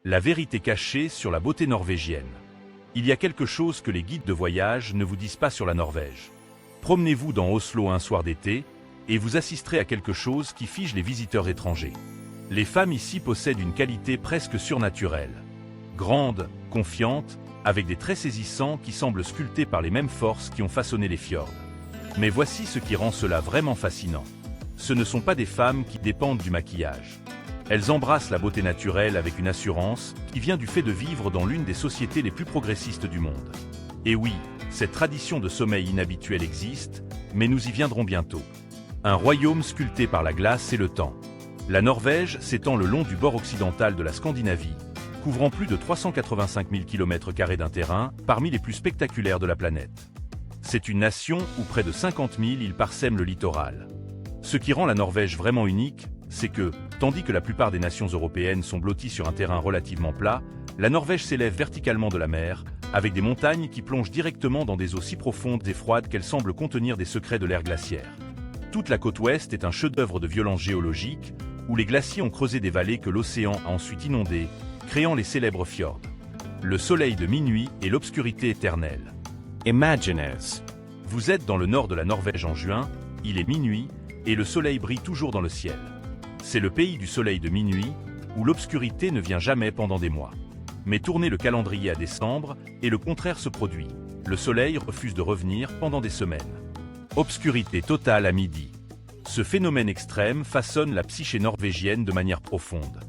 La vérité cachée sur la beauté norvégienne. Il y a quelque chose que les guides de voyage ne vous disent pas sur la Norvège. Promenez-vous dans Oslo un soir d'été, et vous assisterez à quelque chose qui fige les visiteurs étrangers. Les femmes ici possèdent une qualité presque surnaturelle. Grandes, confiantes, avec des traits saisissants qui semblent sculptés par les mêmes forces qui ont façonné les fjords. Mais voici ce qui rend cela vraiment fascinant. Ce ne sont pas des femmes qui dépendent du maquillage. Elles embrassent la beauté naturelle avec une assurance qui vient du fait de vivre dans l'une des sociétés les plus progressistes du monde. Et oui, cette tradition de sommeil inhabituel existe, mais nous y viendrons bientôt. Un royaume sculpté par la glace et le temps. La Norvège s'étend le long du bord occidental de la Scandinavie, couvrant plus de 385 000 km² d'un terrain, parmi les plus spectaculaires de la planète. C'est une nation où près de 50 000 îles parsèment le littoral. Ce qui rend la Norvège vraiment unique, c'est que, tandis que la plupart des nations européennes sont blotties sur un terrain relativement plat, la Norvège s'élève verticalement de la mer, avec des montagnes qui plongent directement dans des eaux si profondes et froides qu'elles semblent contenir des secrets de l'ère glaciaire. Toute la côte ouest est un chef-d'œuvre de violence géologique, où les glaciers ont creusé des vallées que l'océan a ensuite inondées, créant les célèbres fjords. Le soleil de minuit et l'obscurité éternelle. Imaginez. Vous êtes dans le nord de la Norvège en juin, il est minuit, et le soleil brille toujours dans le ciel. C'est le pays du soleil de minuit, où l'obscurité ne vient jamais pendant des mois. Mais tournez le calendrier à décembre, et le contraire se produit. Le soleil refuse de revenir pendant des semaines. Obscurité totale à midi. Ce phénomène extrême façonne la psyché norvégienne de manière profonde.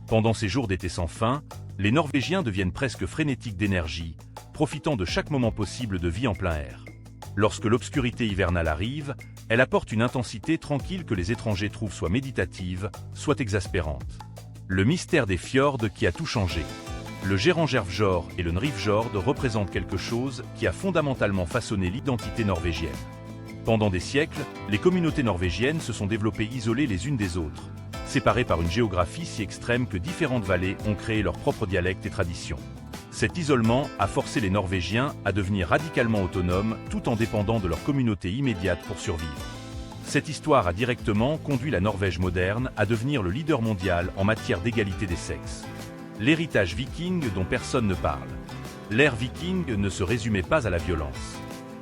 Pendant ces jours d'été sans fin, les Norvégiens deviennent presque frénétiques d'énergie, profitant de chaque moment possible de vie en plein air. Lorsque l'obscurité hivernale arrive, elle apporte une intensité tranquille que les étrangers trouvent soit méditative, soit exaspérante. Le mystère des fjords qui a tout changé. Le Gerangerfjord et le Nrifjord représentent quelque chose qui a fondamentalement façonné l'identité norvégienne. Pendant des siècles, les communautés norvégiennes se sont développées isolées les unes des autres, séparées par une géographie si extrême que différentes vallées ont créé leurs propres dialectes et traditions. Cet isolement a forcé les Norvégiens à devenir radicalement autonomes tout en dépendant de leur communauté immédiate pour survivre. Cette histoire a directement conduit la Norvège moderne à devenir le leader mondial en matière d'égalité des sexes. L'héritage viking dont personne ne parle. L'ère viking ne se résumait pas à la violence.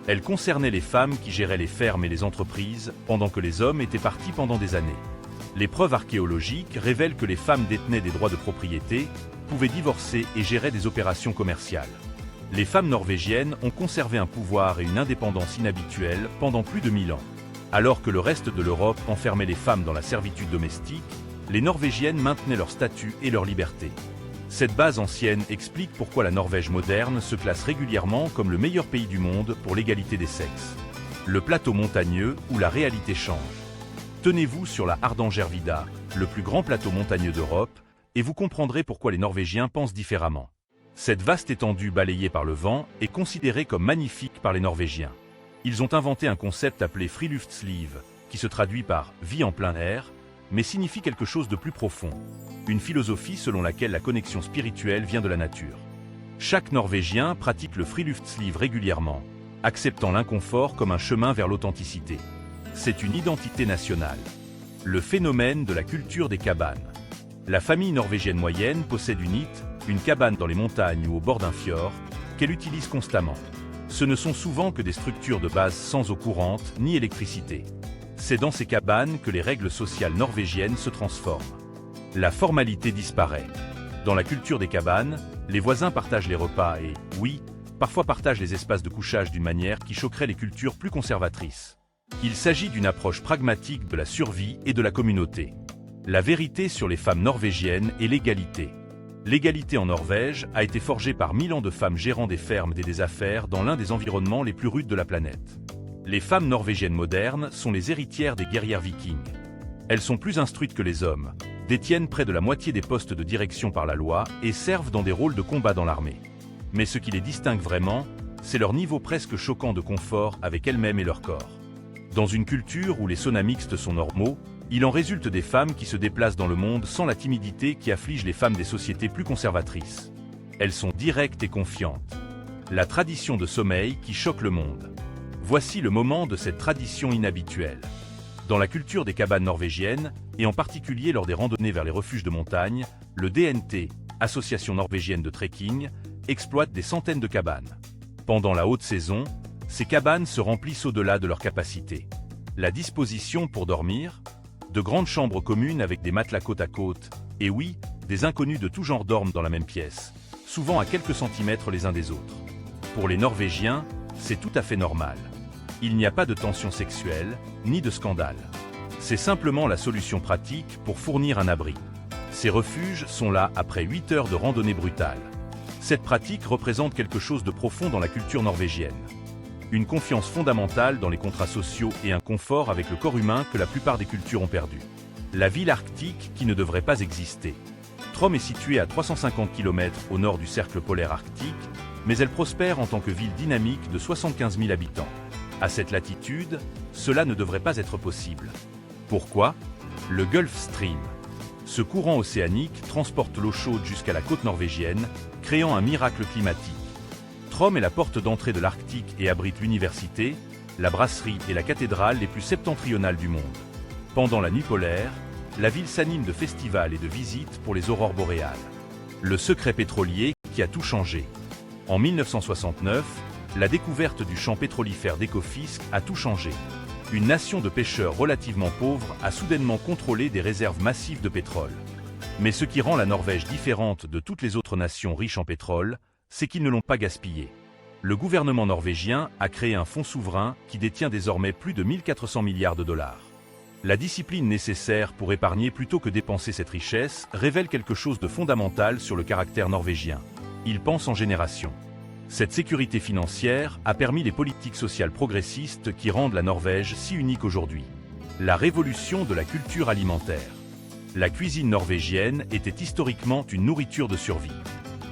Elle concernait les femmes qui géraient les fermes et les entreprises, pendant que les hommes étaient partis pendant des années. Les preuves archéologiques révèlent que les femmes détenaient des droits de propriété, pouvaient divorcer et géraient des opérations commerciales. Les femmes norvégiennes ont conservé un pouvoir et une indépendance inhabituelle pendant plus de 1000 ans. Alors que le reste de l'Europe enfermait les femmes dans la servitude domestique, les Norvégiennes maintenaient leur statut et leur liberté. Cette base ancienne explique pourquoi la Norvège moderne se classe régulièrement comme le meilleur pays du monde pour l'égalité des sexes. Le plateau montagneux où la réalité change. Tenez-vous sur la Hardangervidda, le plus grand plateau montagneux d'Europe, et vous comprendrez pourquoi les Norvégiens pensent différemment. Cette vaste étendue balayée par le vent est considérée comme magnifique par les Norvégiens. Ils ont inventé un concept appelé Friluftsliv, qui se traduit par « vie en plein air », mais signifie quelque chose de plus profond. Une philosophie selon laquelle la connexion spirituelle vient de la nature. Chaque Norvégien pratique le Friluftsliv régulièrement, acceptant l'inconfort comme un chemin vers l'authenticité. C'est une identité nationale. Le phénomène de la culture des cabanes. La famille norvégienne moyenne possède une hytte, une cabane dans les montagnes ou au bord d'un fjord, qu'elle utilise constamment. Ce ne sont souvent que des structures de base sans eau courante ni électricité. C'est dans ces cabanes que les règles sociales norvégiennes se transforment. La formalité disparaît. Dans la culture des cabanes, les voisins partagent les repas et, oui, parfois partagent les espaces de couchage d'une manière qui choquerait les cultures plus conservatrices. Il s'agit d'une approche pragmatique de la survie et de la communauté. La vérité sur les femmes norvégiennes est l'égalité. L'égalité en Norvège a été forgée par 1000 ans de femmes gérant des fermes et des affaires dans l'un des environnements les plus rudes de la planète. Les femmes norvégiennes modernes sont les héritières des guerrières vikings. Elles sont plus instruites que les hommes, détiennent près de la moitié des postes de direction par la loi et servent dans des rôles de combat dans l'armée. Mais ce qui les distingue vraiment, c'est leur niveau presque choquant de confort avec elles-mêmes et leur corps. Dans une culture où les saunas mixtes sont normaux, il en résulte des femmes qui se déplacent dans le monde sans la timidité qui afflige les femmes des sociétés plus conservatrices. Elles sont directes et confiantes. La tradition de sommeil qui choque le monde. Voici le moment de cette tradition inhabituelle. Dans la culture des cabanes norvégiennes, et en particulier lors des randonnées vers les refuges de montagne, le DNT, association norvégienne de trekking, exploite des centaines de cabanes. Pendant la haute saison, ces cabanes se remplissent au-delà de leur capacité. La disposition pour dormir? De grandes chambres communes avec des matelas côte à côte, et oui, des inconnus de tout genre dorment dans la même pièce, souvent à quelques centimètres les uns des autres. Pour les Norvégiens, c'est tout à fait normal. Il n'y a pas de tension sexuelle, ni de scandale. C'est simplement la solution pratique pour fournir un abri. Ces refuges sont là après 8 heures de randonnée brutale. Cette pratique représente quelque chose de profond dans la culture norvégienne. Une confiance fondamentale dans les contrats sociaux et un confort avec le corps humain que la plupart des cultures ont perdu. La ville arctique qui ne devrait pas exister. Trondheim est située à 350 km au nord du cercle polaire arctique, mais elle prospère en tant que ville dynamique de 75 000 habitants. À cette latitude, cela ne devrait pas être possible. Pourquoi? Le Gulf Stream. Ce courant océanique transporte l'eau chaude jusqu'à la côte norvégienne, créant un miracle climatique. Trondheim est la porte d'entrée de l'Arctique et abrite l'université, la brasserie et la cathédrale les plus septentrionales du monde. Pendant la nuit polaire, la ville s'anime de festivals et de visites pour les aurores boréales. Le secret pétrolier qui a tout changé. En 1969, la découverte du champ pétrolifère d'Ecofisk a tout changé. Une nation de pêcheurs relativement pauvre a soudainement contrôlé des réserves massives de pétrole. Mais ce qui rend la Norvège différente de toutes les autres nations riches en pétrole, c'est qu'ils ne l'ont pas gaspillé. Le gouvernement norvégien a créé un fonds souverain qui détient désormais plus de 1400 milliards de dollars. La discipline nécessaire pour épargner plutôt que dépenser cette richesse révèle quelque chose de fondamental sur le caractère norvégien. Il pense en génération. Cette sécurité financière a permis les politiques sociales progressistes qui rendent la Norvège si unique aujourd'hui. La révolution de la culture alimentaire. La cuisine norvégienne était historiquement une nourriture de survie.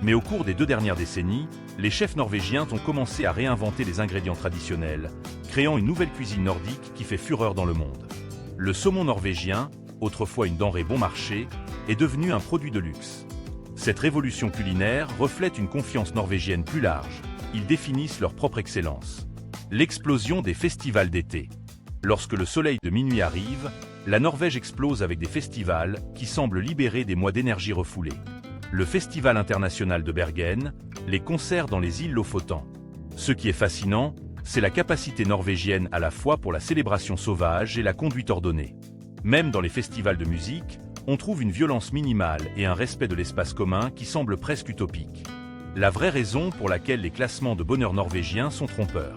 Mais au cours des 2 dernières décennies, les chefs norvégiens ont commencé à réinventer les ingrédients traditionnels, créant une nouvelle cuisine nordique qui fait fureur dans le monde. Le saumon norvégien, autrefois une denrée bon marché, est devenu un produit de luxe. Cette révolution culinaire reflète une confiance norvégienne plus large. Ils définissent leur propre excellence. L'explosion des festivals d'été. Lorsque le soleil de minuit arrive, la Norvège explose avec des festivals qui semblent libérer des mois d'énergie refoulée. Le Festival international de Bergen, les concerts dans les îles Lofoten. Ce qui est fascinant, c'est la capacité norvégienne à la fois pour la célébration sauvage et la conduite ordonnée. Même dans les festivals de musique, on trouve une violence minimale et un respect de l'espace commun qui semble presque utopique. La vraie raison pour laquelle les classements de bonheur norvégiens sont trompeurs.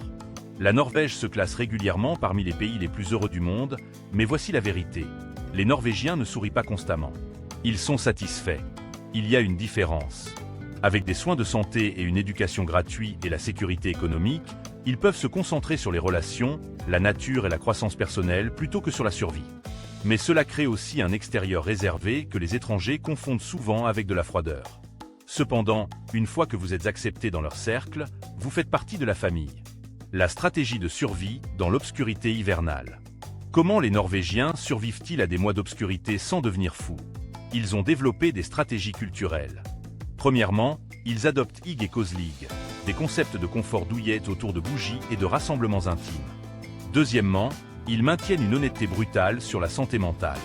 La Norvège se classe régulièrement parmi les pays les plus heureux du monde, mais voici la vérité. Les Norvégiens ne sourient pas constamment. Ils sont satisfaits. Il y a une différence. Avec des soins de santé et une éducation gratuite et la sécurité économique, ils peuvent se concentrer sur les relations, la nature et la croissance personnelle plutôt que sur la survie. Mais cela crée aussi un extérieur réservé que les étrangers confondent souvent avec de la froideur. Cependant, une fois que vous êtes accepté dans leur cercle, vous faites partie de la famille. La stratégie de survie dans l'obscurité hivernale. Comment les Norvégiens survivent-ils à des mois d'obscurité sans devenir fous? Ils ont développé des stratégies culturelles. Premièrement, ils adoptent Hygge et Koselig, des concepts de confort douillet autour de bougies et de rassemblements intimes. Deuxièmement, ils maintiennent une honnêteté brutale sur la santé mentale.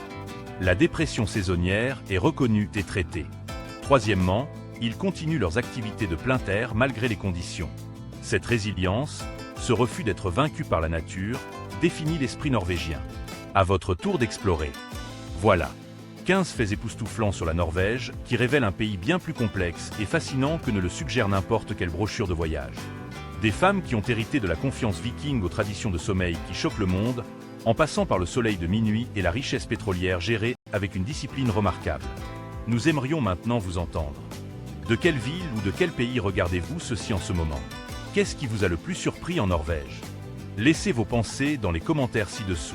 La dépression saisonnière est reconnue et traitée. Troisièmement, ils continuent leurs activités de plein air malgré les conditions. Cette résilience, ce refus d'être vaincu par la nature, définit l'esprit norvégien. À votre tour d'explorer. Voilà. 15 faits époustouflants sur la Norvège qui révèlent un pays bien plus complexe et fascinant que ne le suggère n'importe quelle brochure de voyage. Des femmes qui ont hérité de la confiance viking aux traditions de sommeil qui choquent le monde, en passant par le soleil de minuit et la richesse pétrolière gérée avec une discipline remarquable. Nous aimerions maintenant vous entendre. De quelle ville ou de quel pays regardez-vous ceci en ce moment? Qu'est-ce qui vous a le plus surpris en Norvège? Laissez vos pensées dans les commentaires ci-dessous.